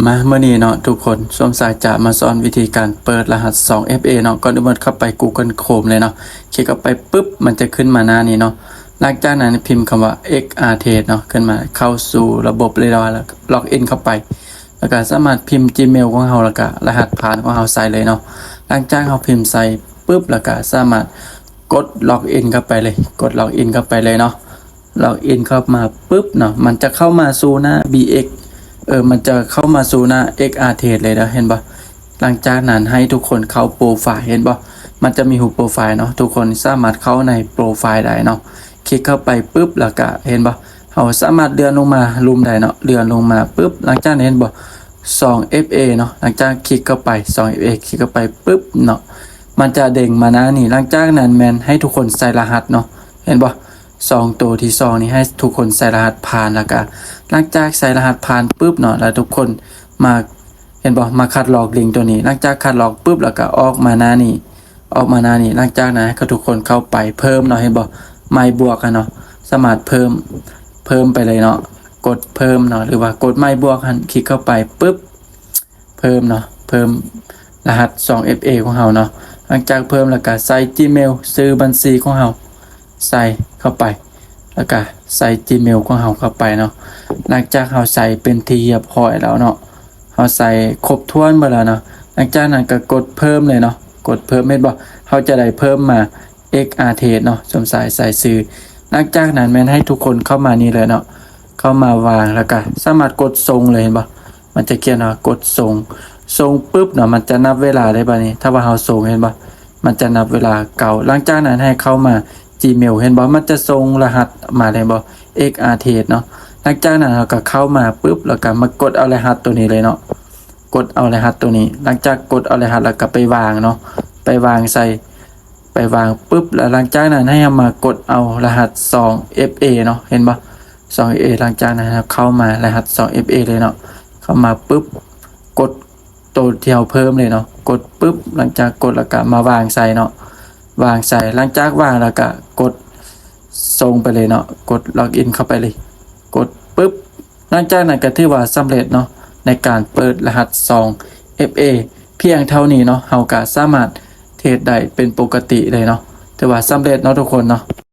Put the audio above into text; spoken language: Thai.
มาเมื่อนี้เนาะทุกคนสวมสายจะมาสอนวิธีการเปิดรหัส 2FA เนาะก่อนอื่นเข้าไป Google Chrome เลยเนาะคลิกเข้าไปปุ๊บมันจะขึ้นมาหน้านี้เนาะหลังจากนั้นพิมพ์คำว่า XRTest เนาะขึ้นมาเข้าสู่ระบบเลยแล้วล็อกอินเข้าไปแล้วก็สามารถพิมพ์ Gmail ของเราแล้วก็รหัสผ่านของเราใส่เลยเนาะหลังจากเราพิมพ์ใส่ปุ๊บแล้วก็สามารถกดล็อกอินเข้าไปเลยกดล็อกอินเข้าไปเลยเนาะล็อกอินเข้ามาปุ๊บเนาะมันจะเข้ามาสู่หน้า BXมันจะเข้ามาสู่หน้า XRTest เลยนะเห็นปะหลังจากนั้นให้ทุกคนเข้าโปรไฟล์เห็นปะมันจะมีหูโปรไฟล์เนาะทุกคนสามารถเข้าในโปรไฟล์ได้เนาะคลิกเข้าไปปุ๊บแล้วก็เห็นปะเราสามารถเลื่อนลงมาลุมได้เนาะเลื่อนลงมาปุ๊บหลังจากนั้นเห็นปะ 2FA เนาะหลังจากคลิกเข้าไป 2FA คลิกเข้าไปปุ๊บเนาะมันจะเด้งมาหน้านี่หลังจากนั้นแมนให้ทุกคนใส่รหัสเนาะเห็นปะตัวที่2นี้ให้ทุกคนใส่รหัสผ่านแล้วก็หลังจากใส่รหัสผ่านปุ๊บเนาะแล้วทุกคนมาเห็นบ่มาคัดลอกลิงก์ตัวนี้หลังจากคัดลอกปุ๊บแล้วก็ออกมาหน้านี้หลังจากนั้นก็ทุกคนเข้าไปเพิ่มเนาะเห็นบ่ไม่บวกกันเนาะสามารถเพิ่มไปเลยเนาะกดเพิ่มเนาะหรือว่ากดไม่บวกคลิกเข้าไปปุ๊บเพิ่มเนาะเพิ่มรหัส 2FA ของเราเนาะหลังจากเพิ่มแล้วก็ใส่ Gmail ซื้อบัญชีของเราใส่เข้าไปแล้วก็ใส่ Gmail ของเราเข้าไปเนาะหลังจากเราใส่เป็นที่เรียบร้อยแล้วเนาะเราใส่ครบถ้วนหมดแล้วเนาะหลังจากนั้นก็กดเพิ่มเลยเนาะกดเพิ่มเห็นบ่เราจะได้เพิ่มมา XRTest เนาะสวมสายใส่ซื้อหลังจากนั้นแม่นให้ทุกคนเข้ามานี่เลยเนาะเข้ามาวางแล้วก็สามารถกดส่งเลยเห็นบ่มันจะเขียนว่ากดส่งปุ๊บเนาะมันจะนับเวลาได้บ่นี้ถ้าว่าเราส่งเห็นบ่มันจะนับเวลาเก่าหลังจากนั้นให้เข้ามาGmail เห็นบ่มันจะส่งรหัสมาได้บ่ XRTest เนาะหลังจากนั้นเราก็เข้ามาปุ๊บแล้วก็มากดเอารหัสตัวนี้เลยเนาะกดเอารหัสตัวนี้หลังจากกดเอารหัสแล้วก็ไปวางเนาะไปวางใส่ไปวางปุ๊บแล้วหลังจากนั้นให้มากดเอารหัส 2FA เนาะเห็นบ่ 2FA หลังจากนั้นเข้ามารหัส 2FA เลยเนาะเข้ามาปุ๊บกดตัวเที่ยวเพิ่มเลยเนาะกดปุ๊บหลังจากกดแล้วก็มาวางใส่เนาะวางใส่หลังจากวางแล้วก็กดส่งไปเลยเนาะกดล็อกอินเข้าไปเลยกดปุ๊บหลังจากนั้นก็ถือว่าสำเร็จเนาะในการเปิดรหัส 2FA เพียงเท่านี้เนาะเราก็สามารถเทรดได้เป็นปกติเลยเนาะถือว่าสำเร็จเนาะทุกคนเนาะ